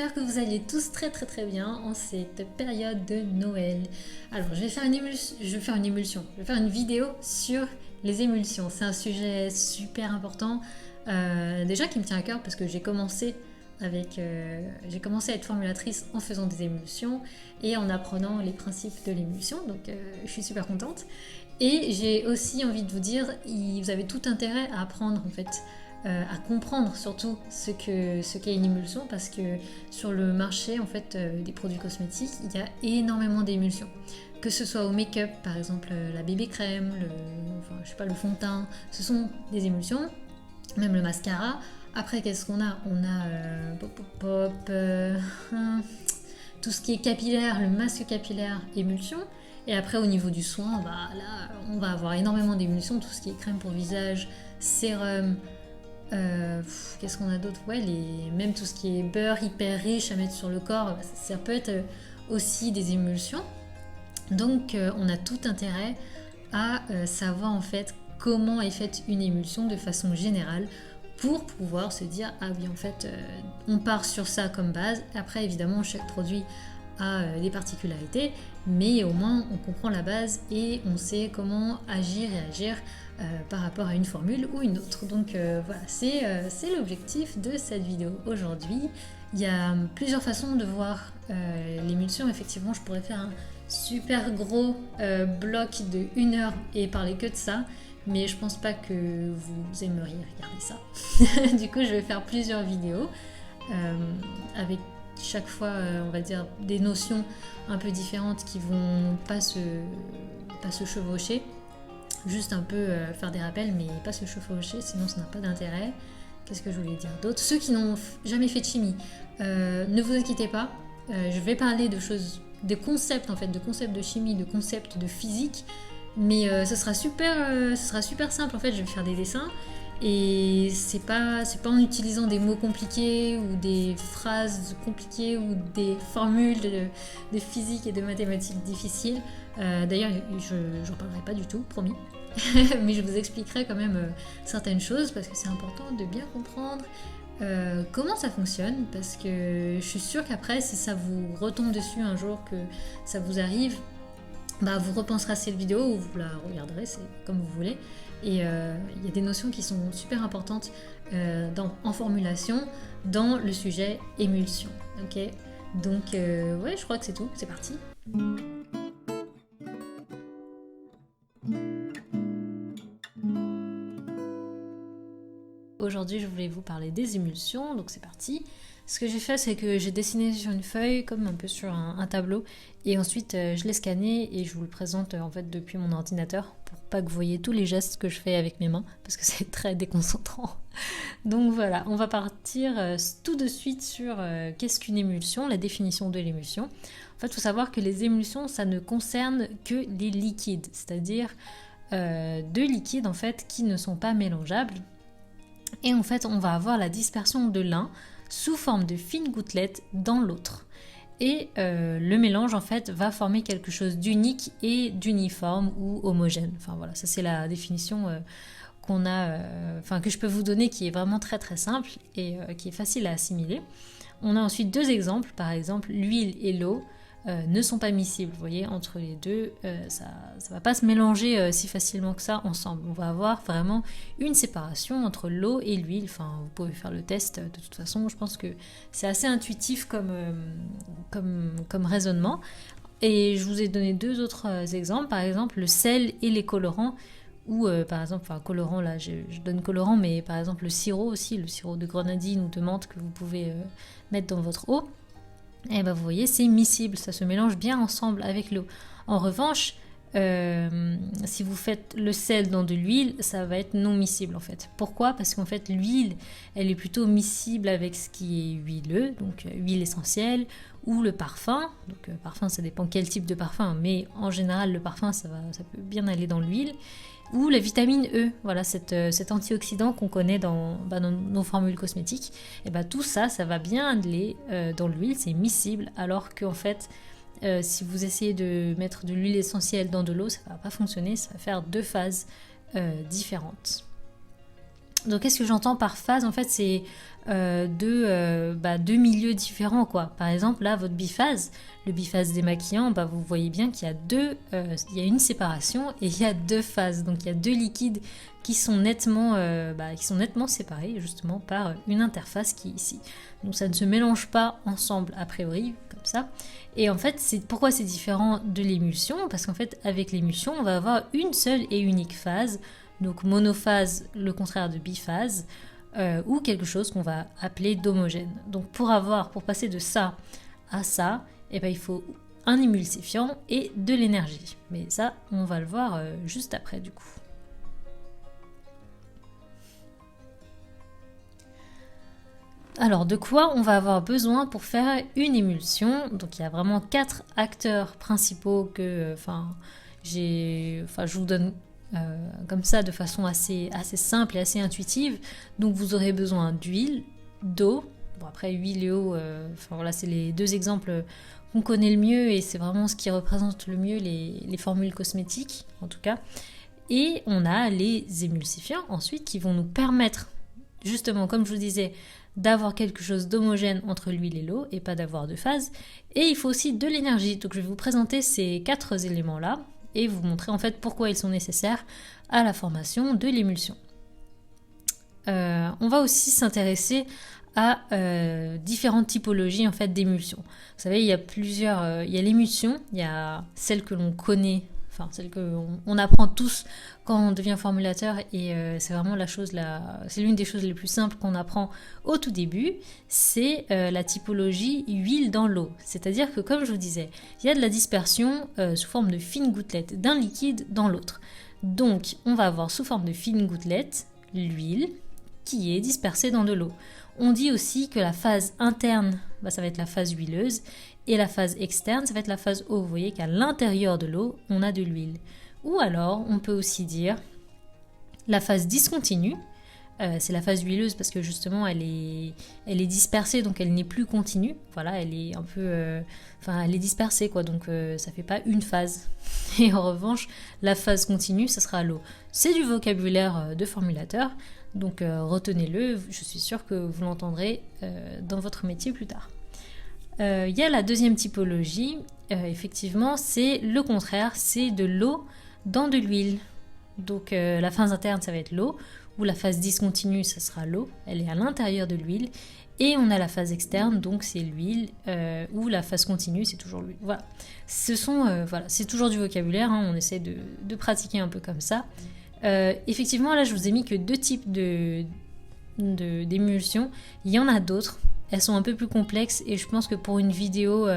j'espère que vous allez tous très très très bien en cette période de Noël. Alors je vais faire une vidéo sur les émulsions. C'est un sujet super important, déjà qui me tient à cœur parce que j'ai commencé à être formulatrice en faisant des émulsions et en apprenant les principes de l'émulsion, donc je suis super contente. Et j'ai aussi envie de vous dire, vous avez tout intérêt à apprendre en fait, à comprendre surtout ce qu'est une émulsion, parce que sur le marché en fait des produits cosmétiques, il y a énormément d'émulsions. Que ce soit au make-up, par exemple la bébé crème, le fond de teint, ce sont des émulsions, même le mascara. Après, qu'est-ce qu'on a ? On a tout ce qui est capillaire, le masque capillaire, émulsion. Et après, au niveau du soin, là, on va avoir énormément d'émulsions, tout ce qui est crème pour visage, sérum, qu'est-ce qu'on a d'autre ? Même tout ce qui est beurre hyper riche à mettre sur le corps, ça peut être aussi des émulsions. Donc, on a tout intérêt à savoir en fait comment est faite une émulsion de façon générale, pour pouvoir se dire ah oui en fait on part sur ça comme base. Après évidemment chaque produit a des particularités, mais au moins on comprend la base et on sait comment agir et réagir par rapport à une formule ou une autre. Donc voilà, c'est l'objectif de cette vidéo aujourd'hui. Il y a plusieurs façons de voir l'émulsion. Effectivement, je pourrais faire un super gros bloc de 1 heure et parler que de ça, mais je pense pas que vous aimeriez regarder ça. Du coup, je vais faire plusieurs vidéos avec chaque fois, on va dire, des notions un peu différentes qui vont pas se chevaucher. Juste un peu faire des rappels, mais pas se chevaucher, sinon ça n'a pas d'intérêt. Qu'est-ce que je voulais dire d'autre ? Ceux qui n'ont jamais fait de chimie, ne vous inquiétez pas. Je vais parler de choses, des concepts en fait, de concepts de chimie, de concepts de physique. Mais ce sera super simple en fait, je vais faire des dessins et c'est pas en utilisant des mots compliqués ou des phrases compliquées ou des formules de physique et de mathématiques difficiles. D'ailleurs, j'en parlerai pas du tout, promis. Mais je vous expliquerai quand même certaines choses parce que c'est important de bien comprendre comment ça fonctionne, parce que je suis sûre qu'après, si ça vous retombe dessus un jour, que ça vous arrive, vous repenserez à cette vidéo ou vous la regarderez, c'est comme vous voulez. Et il y a des notions qui sont super importantes en formulation dans le sujet émulsion. Ok, donc je crois que c'est tout, c'est parti. Aujourd'hui, je voulais vous parler des émulsions, donc c'est parti. Ce que j'ai fait, c'est que j'ai dessiné sur une feuille, comme un peu sur un tableau, et ensuite je l'ai scanné et je vous le présente en fait depuis mon ordinateur, pour pas que vous voyez tous les gestes que je fais avec mes mains, parce que c'est très déconcentrant. Donc voilà, on va partir tout de suite sur qu'est-ce qu'une émulsion, la définition de l'émulsion. En fait, il faut savoir que les émulsions, ça ne concerne que les liquides, c'est-à-dire deux liquides en fait qui ne sont pas mélangeables. Et en fait, on va avoir la dispersion de l'un sous forme de fines gouttelettes dans l'autre. Et le mélange, en fait, va former quelque chose d'unique et d'uniforme ou homogène. Enfin voilà, ça c'est la définition qu'on a, que je peux vous donner, qui est vraiment très très simple et qui est facile à assimiler. On a ensuite deux exemples. Par exemple, l'huile et l'eau ne sont pas miscibles. Vous voyez, entre les deux, ça va pas se mélanger si facilement que ça ensemble. On va avoir vraiment une séparation entre l'eau et l'huile. Enfin, vous pouvez faire le test de toute façon. Je pense que c'est assez intuitif comme raisonnement. Et je vous ai donné deux autres exemples. Par exemple, le sel et les colorants. Ou par exemple, colorant, là je donne colorant, mais par exemple le sirop aussi, le sirop de grenadine ou de menthe que vous pouvez mettre dans votre eau. Et vous voyez, c'est miscible, ça se mélange bien ensemble avec l'eau. En revanche, si vous faites le sel dans de l'huile, ça va être non miscible en fait. Pourquoi ? Parce qu'en fait l'huile, elle est plutôt miscible avec ce qui est huileux, donc huile essentielle, ou le parfum. Donc parfum, ça dépend quel type de parfum, mais en général le parfum, ça peut bien aller dans l'huile. Ou la vitamine E, voilà, cet antioxydant qu'on connaît dans nos formules cosmétiques. Et tout ça, ça va bien aller dans l'huile, c'est miscible, alors qu'en fait, si vous essayez de mettre de l'huile essentielle dans de l'eau, ça ne va pas fonctionner, ça va faire deux phases différentes. Donc qu'est-ce que j'entends par phase? En fait, c'est deux milieux différents, quoi. Par exemple, là, votre biphase, le biphase démaquillant, vous voyez bien qu'il y a il y a une séparation et il y a deux phases. Donc il y a deux liquides qui sont nettement séparés justement par une interface qui est ici. Donc ça ne se mélange pas ensemble a priori, comme ça. Et en fait, pourquoi c'est différent de l'émulsion? Parce qu'en fait, avec l'émulsion, on va avoir une seule et unique phase. Donc monophase, le contraire de biphase, ou quelque chose qu'on va appeler d'homogène. Donc pour passer de ça à ça, il faut un émulsifiant et de l'énergie. Mais ça, on va le voir juste après du coup. Alors, de quoi on va avoir besoin pour faire une émulsion? Donc, il y a vraiment 4 acteurs principaux que, je vous donne comme ça de façon assez simple et assez intuitive. Donc, vous aurez besoin d'huile, d'eau. Bon, après, huile et eau, c'est les deux exemples qu'on connaît le mieux et c'est vraiment ce qui représente le mieux les formules cosmétiques, en tout cas. Et on a les émulsifiants ensuite qui vont nous permettre, justement, comme je vous disais, d'avoir quelque chose d'homogène entre l'huile et l'eau et pas d'avoir de phase. Et il faut aussi de l'énergie. Donc je vais vous présenter ces 4 éléments-là et vous montrer en fait pourquoi ils sont nécessaires à la formation de l'émulsion. On va aussi s'intéresser à différentes typologies en fait d'émulsion. Vous savez, il y a l'émulsion, il y a celle que l'on connaît, celle qu'on apprend tous quand on devient formulateur et c'est vraiment c'est l'une des choses les plus simples qu'on apprend au tout début, c'est la typologie huile dans l'eau. C'est-à-dire que comme je vous disais, il y a de la dispersion sous forme de fines gouttelettes d'un liquide dans l'autre. Donc on va avoir sous forme de fines gouttelettes l'huile qui est dispersée dans de l'eau. On dit aussi que la phase interne, ça va être la phase huileuse, et la phase externe, ça va être la phase eau. Vous voyez qu'à l'intérieur de l'eau, on a de l'huile. Ou alors, on peut aussi dire la phase discontinue, c'est la phase huileuse parce que justement, elle est dispersée, donc elle n'est plus continue. Voilà, elle est un peu... elle est dispersée, quoi, donc ça fait pas une phase. Et en revanche, la phase continue, ça sera l'eau. C'est du vocabulaire de formulateur, donc retenez-le, je suis sûre que vous l'entendrez dans votre métier plus tard. Il y a la deuxième typologie, effectivement, c'est le contraire, c'est de l'eau dans de l'huile. Donc la phase interne, ça va être l'eau, ou la phase discontinue, ça sera l'eau, elle est à l'intérieur de l'huile. Et on a la phase externe, donc c'est l'huile, ou la phase continue, c'est toujours l'huile. Voilà, c'est toujours du vocabulaire, on essaie de pratiquer un peu comme ça. Effectivement, là, je vous ai mis que 2 types d'émulsions. Il y en a d'autres. Elles sont un peu plus complexes et je pense que pour une vidéo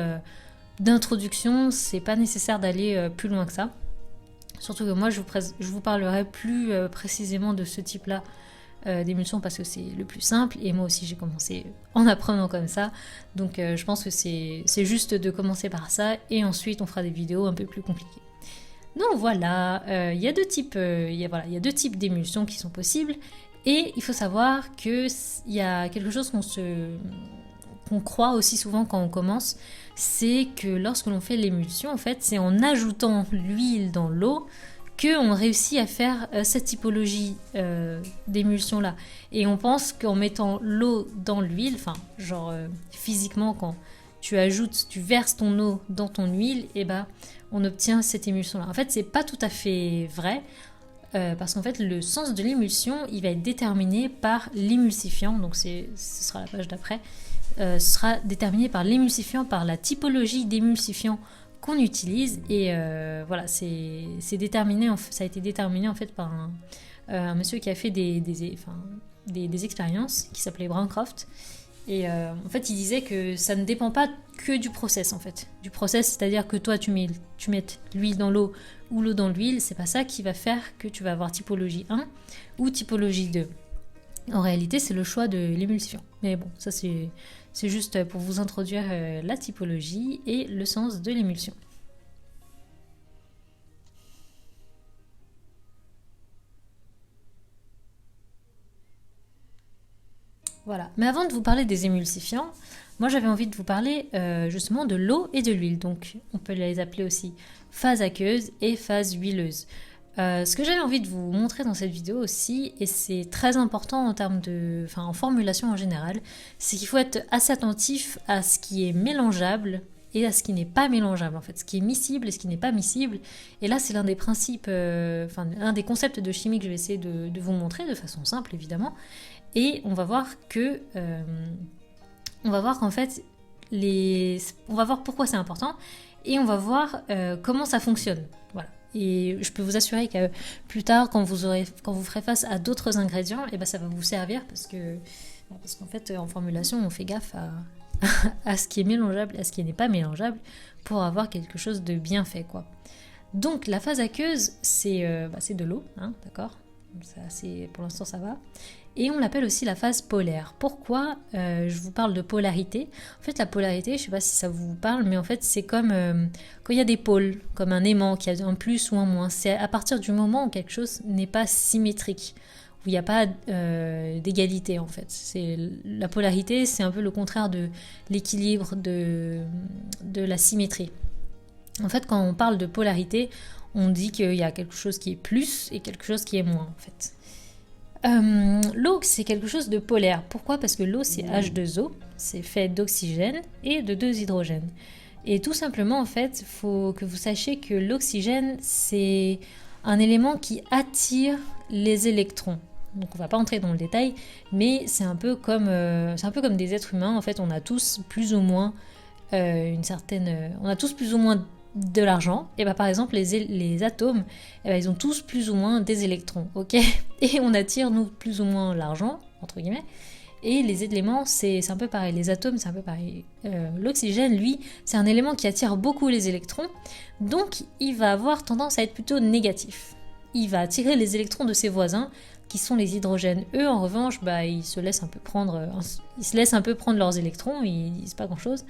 d'introduction, c'est pas nécessaire d'aller plus loin que ça. Surtout que moi, je vous parlerai plus précisément de ce type-là d'émulsion parce que c'est le plus simple et moi aussi j'ai commencé en apprenant comme ça. Donc je pense que c'est juste de commencer par ça et ensuite on fera des vidéos un peu plus compliquées. Donc voilà, il y a 2 types, il y a 2 types d'émulsions qui sont possibles. Et il faut savoir qu'il y a quelque chose qu'on croit aussi souvent quand on commence, c'est que lorsque l'on fait l'émulsion, en fait, c'est en ajoutant l'huile dans l'eau qu'on réussit à faire cette typologie d'émulsion-là. Et on pense qu'en mettant l'eau dans l'huile, physiquement, quand tu verses ton eau dans ton huile, on obtient cette émulsion-là. En fait, c'est pas tout à fait vrai. Parce qu'en fait, le sens de l'émulsion, il va être déterminé par l'émulsifiant, donc ce sera la page d'après, sera déterminé par l'émulsifiant, par la typologie d'émulsifiant qu'on utilise, et c'est déterminé, ça a été déterminé en fait par un monsieur qui a fait des expériences, qui s'appelait Braincroft, et en fait, il disait que ça ne dépend pas que du process, en fait. Du process, c'est-à-dire que toi, tu mettes l'huile dans l'eau ou l'eau dans l'huile, c'est pas ça qui va faire que tu vas avoir typologie 1 ou typologie 2. En réalité, c'est le choix de l'émulsifiant. Mais bon, ça c'est juste pour vous introduire la typologie et le sens de l'émulsion. Voilà. Mais avant de vous parler des émulsifiants, moi j'avais envie de vous parler justement de l'eau et de l'huile. Donc on peut les appeler aussi phase aqueuse et phase huileuse. Ce que j'avais envie de vous montrer dans cette vidéo aussi, et c'est très important en termes de, en formulation en général, c'est qu'il faut être assez attentif à ce qui est mélangeable et à ce qui n'est pas mélangeable en fait, ce qui est miscible et ce qui n'est pas miscible. Et là, c'est l'un des principes, l'un des concepts de chimie que je vais essayer de vous montrer de façon simple évidemment. Et on va voir que, on va voir qu'en fait, on va voir pourquoi c'est important et on va voir comment ça fonctionne. Voilà. Et je peux vous assurer que plus tard, quand vous ferez face à d'autres ingrédients, et ben ça va vous servir parce qu'en fait, en formulation, on fait gaffe à ce qui est mélangeable et à ce qui n'est pas mélangeable pour avoir quelque chose de bien fait, quoi. Donc la phase aqueuse, c'est de l'eau, hein, d'accord ? Pour l'instant, ça va. Et on l'appelle aussi la phase polaire. Pourquoi je vous parle de polarité ? En fait, la polarité, je ne sais pas si ça vous parle, mais en fait, c'est comme quand il y a des pôles, comme un aimant qui a un plus ou un moins. C'est à partir du moment où quelque chose n'est pas symétrique, où il n'y a pas d'égalité, en fait. La polarité, c'est un peu le contraire de l'équilibre, de la symétrie. En fait, quand on parle de polarité, on dit qu'il y a quelque chose qui est plus et quelque chose qui est moins, en fait. L'eau, c'est quelque chose de polaire. Pourquoi ? Parce que l'eau, c'est H2O, c'est fait d'oxygène et de 2 hydrogènes. Et tout simplement, en fait, il faut que vous sachiez que l'oxygène, c'est un élément qui attire les électrons. Donc on ne va pas entrer dans le détail, mais c'est un peu comme des êtres humains. En fait, on a tous plus ou moins on a tous plus ou moins de l'argent, et par exemple les atomes, ils ont tous plus ou moins des électrons, ok ? Et on attire nous plus ou moins l'argent, entre guillemets, et les éléments c'est un peu pareil, les atomes c'est un peu pareil. L'oxygène, lui, c'est un élément qui attire beaucoup les électrons, donc il va avoir tendance à être plutôt négatif. Il va attirer les électrons de ses voisins, qui sont les hydrogènes. Eux, en revanche, ils se laissent un peu prendre leurs électrons, ils disent pas grand-chose.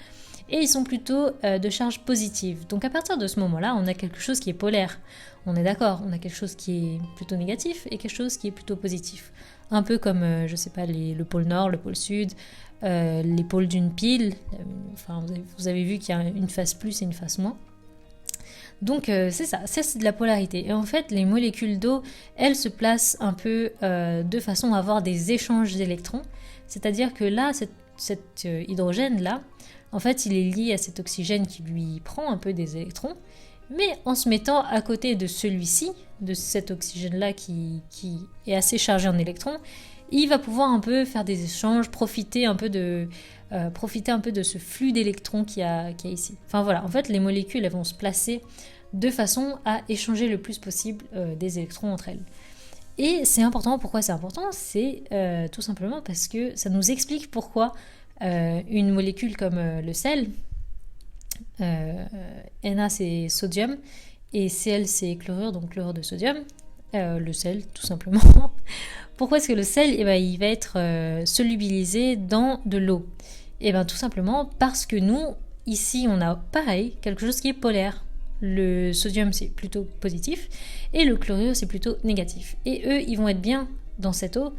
Et ils sont plutôt de charge positive. Donc à partir de ce moment-là, on a quelque chose qui est polaire. On est d'accord, on a quelque chose qui est plutôt négatif et quelque chose qui est plutôt positif. Un peu comme, le pôle Nord, le pôle Sud, les pôles d'une pile. Vous avez vu qu'il y a une face plus et une face moins. Donc c'est ça, c'est de la polarité. Et en fait, les molécules d'eau, elles se placent un peu de façon à avoir des échanges d'électrons. C'est-à-dire que là, cet hydrogène-là, en fait, il est lié à cet oxygène qui lui prend un peu des électrons, mais en se mettant à côté de celui-ci, de cet oxygène-là qui est assez chargé en électrons, il va pouvoir un peu faire des échanges, profiter un peu de ce flux d'électrons qu'il y a ici. Enfin voilà, en fait, les molécules elles vont se placer de façon à échanger le plus possible des électrons entre elles. Et c'est important, pourquoi c'est important ? C'est tout simplement parce que ça nous explique pourquoi une molécule comme le sel, Na c'est sodium et Cl c'est chlorure, donc chlorure de sodium, le sel tout simplement. Pourquoi est-ce que le sel il va être solubilisé dans de l'eau ? Tout simplement parce que nous, ici, on a pareil, quelque chose qui est polaire. Le sodium c'est plutôt positif et le chlorure c'est plutôt négatif. Et eux, ils vont être bien dans cette eau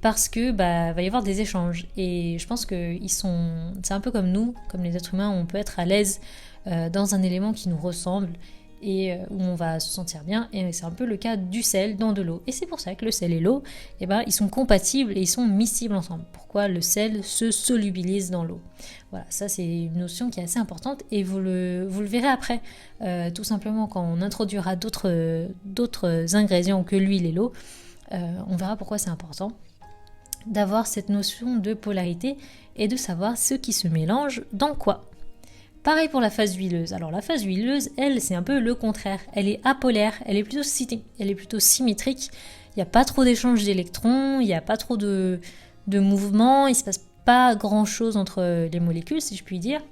parce que va y avoir des échanges. Et je pense que c'est un peu comme nous, comme les êtres humains, on peut être à l'aise dans un élément qui nous ressemble et où on va se sentir bien. Et c'est un peu le cas du sel dans de l'eau. Et c'est pour ça que le sel et l'eau, ils sont compatibles et ils sont miscibles ensemble. Pourquoi le sel se solubilise dans l'eau ? Voilà, ça c'est une notion qui est assez importante et vous le verrez après. Tout simplement quand on introduira d'autres ingrédients que l'huile et l'eau, on verra pourquoi c'est important d'avoir cette notion de polarité et de savoir ce qui se mélange dans quoi. Pareil pour la phase huileuse. Alors la phase huileuse, elle, c'est un peu le contraire. Elle est apolaire, elle est plutôt symétrique. Il n'y a pas trop d'échanges d'électrons, il n'y a pas trop de mouvements, il ne se passe pas grand-chose entre les molécules, si je puis dire.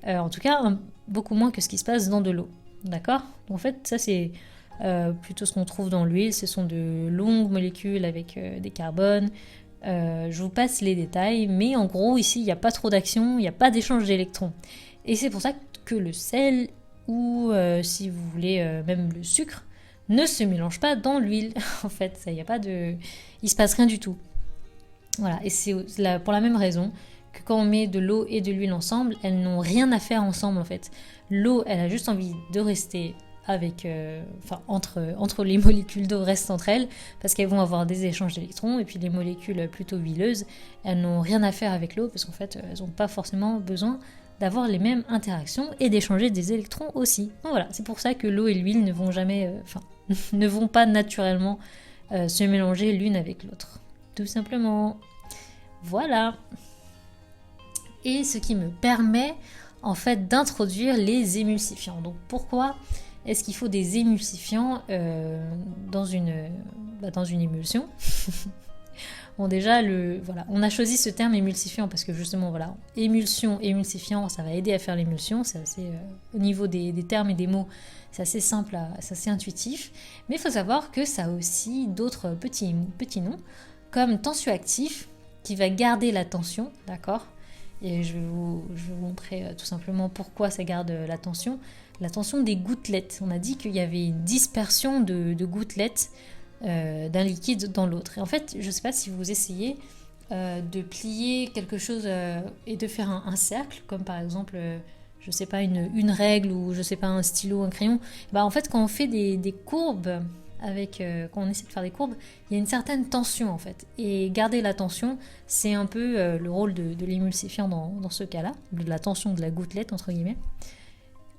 En tout cas, beaucoup moins que ce qui se passe dans de l'eau. D'accord ? En fait, ça c'est plutôt ce qu'on trouve dans l'huile. Ce sont de longues molécules avec des carbones. Je vous passe les détails, mais en gros, ici, il n'y a pas trop d'action, il n'y a pas d'échange d'électrons. Et c'est pour ça que le sel, ou si vous voulez, même le sucre, ne se mélange pas dans l'huile. En fait, il ne se passe rien du tout. Voilà, et c'est pour la même raison que quand on met de l'eau et de l'huile ensemble, elles n'ont rien à faire ensemble, en fait. L'eau, elle a juste envie de rester avec, entre les molécules d'eau restent entre elles, parce qu'elles vont avoir des échanges d'électrons, et puis les molécules plutôt huileuses, elles n'ont rien à faire avec l'eau, parce qu'en fait, elles n'ont pas forcément besoin d'avoir les mêmes interactions et d'échanger des électrons aussi. Donc voilà, c'est pour ça que l'eau et l'huile ne vont jamais, ne vont pas naturellement se mélanger l'une avec l'autre. Tout simplement. Voilà. Et ce qui me permet en fait d'introduire les émulsifiants. Donc pourquoi est-ce qu'il faut des émulsifiants dans une émulsion? Bon déjà, on a choisi ce terme émulsifiant parce que justement, voilà, émulsion, émulsifiant, ça va aider à faire l'émulsion. C'est assez, au niveau des termes et des mots, c'est assez simple, c'est assez intuitif. Mais il faut savoir que ça a aussi d'autres petits noms, comme tensioactif, qui va garder la tension, d'accord? Et je vais vous montrer tout simplement pourquoi ça garde la tension des gouttelettes. On a dit qu'il y avait une dispersion de gouttelettes d'un liquide dans l'autre. Et en fait, je ne sais pas si vous essayez de plier quelque chose et de faire un cercle, comme par exemple, je ne sais pas, une règle ou je ne sais pas, un stylo, un crayon. Bah, en fait, quand on fait des courbes, quand on essaie de faire des courbes, il y a une certaine tension en fait. Et garder la tension, c'est un peu le rôle de l'émulsifiant dans ce cas-là, de la tension de la gouttelette entre guillemets.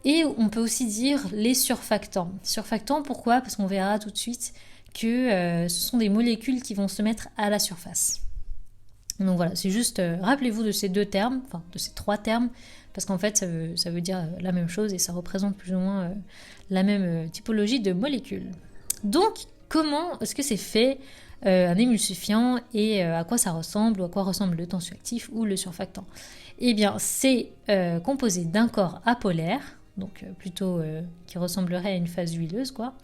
Et on peut aussi dire les surfactants. Surfactants, pourquoi? Parce qu'on verra tout de suite que ce sont des molécules qui vont se mettre à la surface. Donc voilà, c'est juste, rappelez-vous de ces deux termes, enfin de ces trois termes, parce qu'en fait ça veut dire la même chose et ça représente plus ou moins la même typologie de molécules. Donc, comment est-ce que c'est fait un émulsifiant et à quoi ça ressemble ou à quoi ressemble le tensioactif ou le surfactant? Eh bien, c'est composé d'un corps apolaire, donc plutôt qui ressemblerait à une phase huileuse, quoi,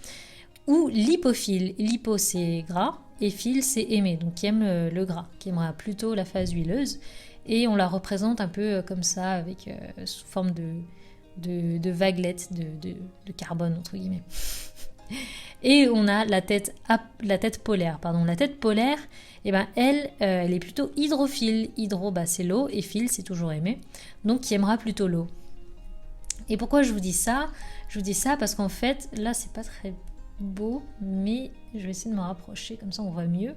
ou lipophile. Lipo, c'est gras, et phile, c'est aimé, donc qui aime le gras, qui aimera plutôt la phase huileuse. Et on la représente un peu comme ça, avec sous forme de vaguelettes de carbone, entre guillemets. Et on a la tête polaire. La tête polaire, eh ben, elle est plutôt hydrophile. Hydro, c'est l'eau, et phile, c'est toujours aimé. Donc, qui aimera plutôt l'eau. Et pourquoi je vous dis ça? Je vous dis ça parce qu'en fait, là, c'est pas très beau, mais je vais essayer de me rapprocher, comme ça on voit mieux.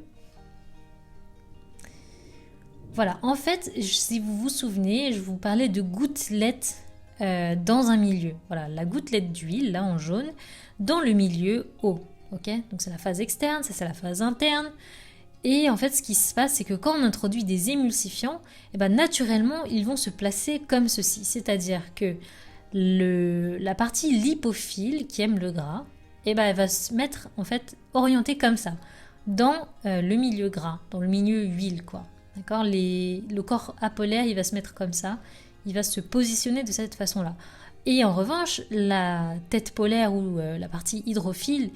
Voilà, en fait, si vous vous souvenez, je vous parlais de gouttelettes dans un milieu. Voilà, la gouttelette d'huile, là en jaune, dans le milieu eau. Ok, donc c'est la phase externe, ça c'est la phase interne. Et en fait, ce qui se passe, c'est que quand on introduit des émulsifiants, eh ben, naturellement, ils vont se placer comme ceci. C'est-à-dire que la partie lipophile, qui aime le gras, eh ben, elle va se mettre, en fait, orientée comme ça, dans le milieu gras, dans le milieu huile, quoi. D'accord? Le corps apolaire, il va se mettre comme ça, il va se positionner de cette façon-là. Et en revanche, la tête polaire ou la partie hydrophile,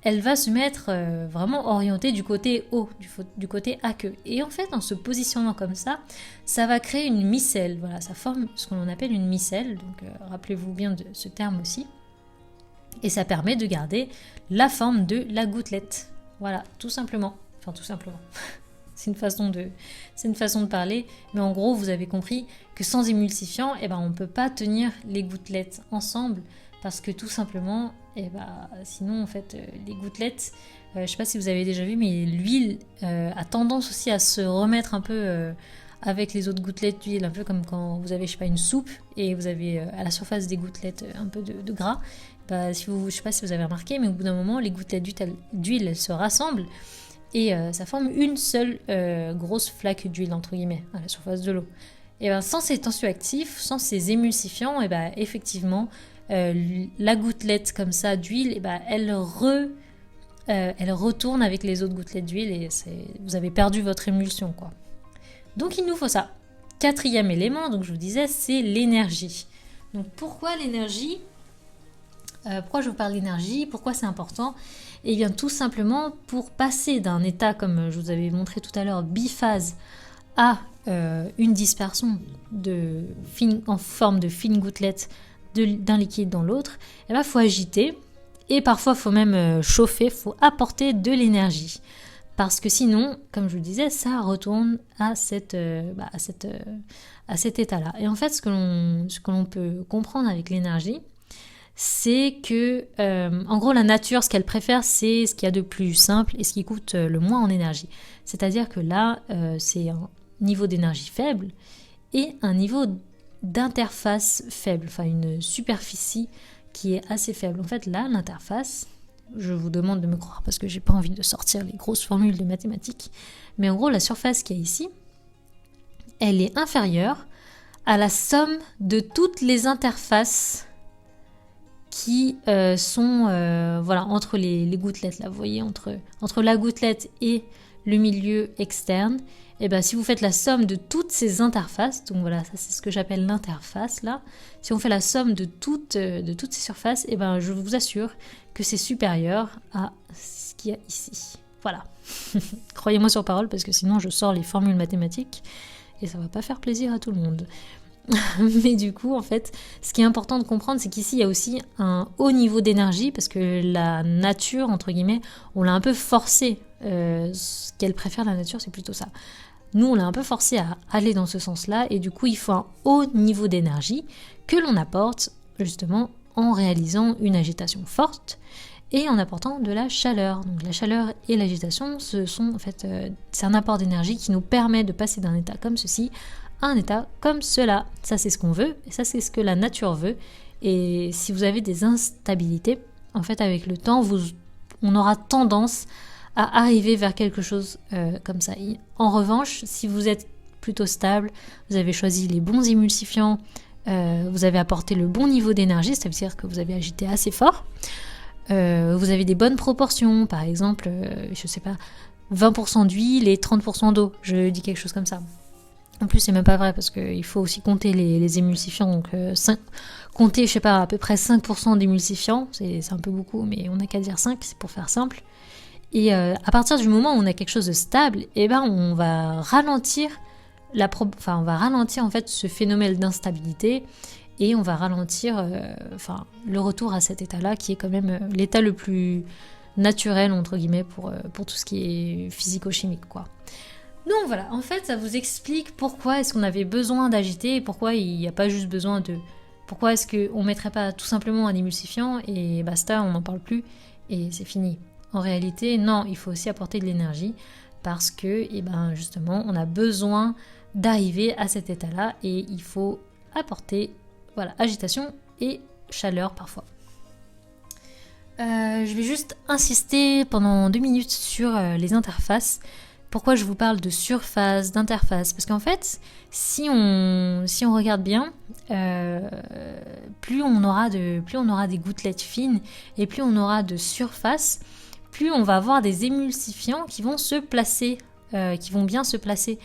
elle va se mettre vraiment orientée du côté haut, du côté aqueux. Et en fait, en se positionnant comme ça va créer une micelle. Voilà, ça forme ce qu'on appelle une micelle. Donc, rappelez-vous bien de ce terme aussi. Et ça permet de garder la forme de la gouttelette. Voilà, tout simplement. Enfin, tout simplement. C'est une façon de parler. Mais en gros, vous avez compris que sans émulsifiant, eh ben, on ne peut pas tenir les gouttelettes ensemble. Parce que tout simplement, sinon, en fait, les gouttelettes, je ne sais pas si vous avez déjà vu, mais l'huile a tendance aussi à se remettre un peu avec les autres gouttelettes d'huile. Un peu comme quand vous avez, je sais pas, une soupe et vous avez à la surface des gouttelettes un peu de gras. Je ne sais pas si vous avez remarqué, mais au bout d'un moment, les gouttelettes d'huile, elles se rassemblent et ça forme une seule grosse flaque d'huile, entre guillemets, à la surface de l'eau. Et ben, sans ces tensioactifs, sans ces émulsifiants, et ben, effectivement, la gouttelette comme ça d'huile, et ben, elle retourne avec les autres gouttelettes d'huile et vous avez perdu votre émulsion, quoi. Donc il nous faut ça. Quatrième élément, donc je vous disais, c'est l'énergie. Donc pourquoi l'énergie? Pourquoi je vous parle d'énergie? Pourquoi c'est important? Et bien tout simplement pour passer d'un état, comme je vous avais montré tout à l'heure, biphase, à une dispersion en forme de fine gouttelette d'un liquide dans l'autre, il faut agiter et parfois il faut même chauffer, il faut apporter de l'énergie. Parce que sinon, comme je vous le disais, ça retourne à cet état-là. Et en fait, ce que l'on peut comprendre avec l'énergie, c'est que, en gros, la nature, ce qu'elle préfère, c'est ce qu'il y a de plus simple et ce qui coûte le moins en énergie. C'est-à-dire que là, c'est un niveau d'énergie faible et un niveau d'interface faible, enfin une superficie qui est assez faible. En fait, là, l'interface, je vous demande de me croire parce que j'ai pas envie de sortir les grosses formules de mathématiques, mais en gros, la surface qu'il y a ici, elle est inférieure à la somme de toutes les interfaces qui sont entre les gouttelettes, là, vous voyez, entre la gouttelette et le milieu externe. Et ben, si vous faites la somme de toutes ces interfaces, donc voilà, ça c'est ce que j'appelle l'interface là, si on fait la somme de toutes ces surfaces, et ben je vous assure que c'est supérieur à ce qu'il y a ici. Voilà. Croyez-moi sur parole parce que sinon je sors les formules mathématiques et ça va pas faire plaisir à tout le monde. Mais du coup, en fait, ce qui est important de comprendre, c'est qu'ici, il y a aussi un haut niveau d'énergie, parce que la nature, entre guillemets, on l'a un peu forcé. Ce qu'elle préfère, la nature, c'est plutôt ça. Nous, on l'a un peu forcé à aller dans ce sens-là, et du coup, il faut un haut niveau d'énergie que l'on apporte, justement, en réalisant une agitation forte et en apportant de la chaleur. Donc la chaleur et l'agitation, ce sont, en fait, c'est un apport d'énergie qui nous permet de passer d'un état comme ceci un état comme cela. Ça, c'est ce qu'on veut, et ça, c'est ce que la nature veut. Et si vous avez des instabilités, en fait, avec le temps, on aura tendance à arriver vers quelque chose comme ça. Et en revanche, si vous êtes plutôt stable, vous avez choisi les bons émulsifiants, vous avez apporté le bon niveau d'énergie, ça veut dire que vous avez agité assez fort, vous avez des bonnes proportions, par exemple, je sais pas, 20% d'huile et 30% d'eau, je dis quelque chose comme ça. En plus, c'est même pas vrai parce qu'il faut aussi compter les émulsifiants. Donc, compter, je sais pas, à peu près 5% d'émulsifiants. C'est un peu beaucoup, mais on n'a qu'à dire 5, c'est pour faire simple. Et à partir du moment où on a quelque chose de stable, eh ben, on va ralentir en fait ce phénomène d'instabilité et on va ralentir le retour à cet état-là qui est quand même l'état le plus naturel, entre guillemets, pour tout ce qui est physico-chimique, quoi. Donc voilà, en fait, ça vous explique pourquoi est-ce qu'on avait besoin d'agiter et pourquoi il n'y a pas juste besoin de... Pourquoi est-ce qu'on ne mettrait pas tout simplement un émulsifiant et basta, on n'en parle plus et c'est fini. En réalité, non, il faut aussi apporter de l'énergie parce que, justement, on a besoin d'arriver à cet état-là et il faut apporter, agitation et chaleur parfois. Je vais juste insister pendant 2 minutes sur les interfaces. Pourquoi je vous parle de surface, d'interface? Parce qu'en fait, si on regarde bien, plus on aura des gouttelettes fines et plus on aura de surface, plus on va avoir des émulsifiants qui vont se placer, qui vont bien se placer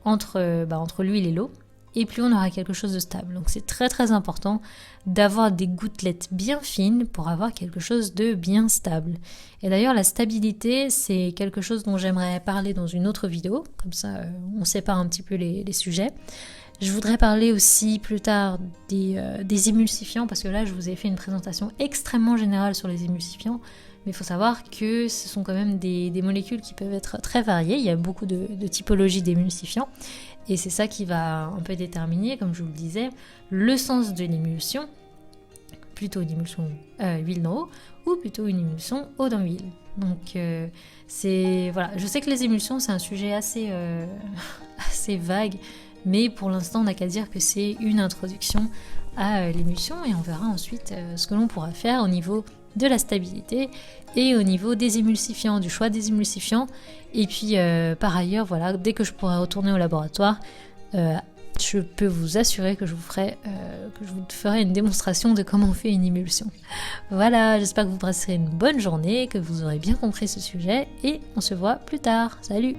entre l'huile et l'eau, et plus on aura quelque chose de stable. Donc c'est très très important d'avoir des gouttelettes bien fines pour avoir quelque chose de bien stable. Et d'ailleurs la stabilité, c'est quelque chose dont j'aimerais parler dans une autre vidéo, comme ça on sépare un petit peu les sujets. Je voudrais parler aussi plus tard des émulsifiants, parce que là je vous ai fait une présentation extrêmement générale sur les émulsifiants, mais il faut savoir que ce sont quand même des molécules qui peuvent être très variées, il y a beaucoup de typologies d'émulsifiants, et c'est ça qui va un peu déterminer, comme je vous le disais, le sens de l'émulsion, plutôt une émulsion huile dans eau, ou plutôt une émulsion eau dans huile. Donc je sais que les émulsions c'est un sujet assez vague, mais pour l'instant on n'a qu'à dire que c'est une introduction à l'émulsion, et on verra ensuite ce que l'on pourra faire au niveau de la stabilité et au niveau des émulsifiants, du choix des émulsifiants. Et puis par ailleurs, dès que je pourrai retourner au laboratoire, je peux vous assurer que je vous ferai une démonstration de comment on fait une émulsion. Voilà, j'espère que vous passerez une bonne journée, que vous aurez bien compris ce sujet, et on se voit plus tard. Salut!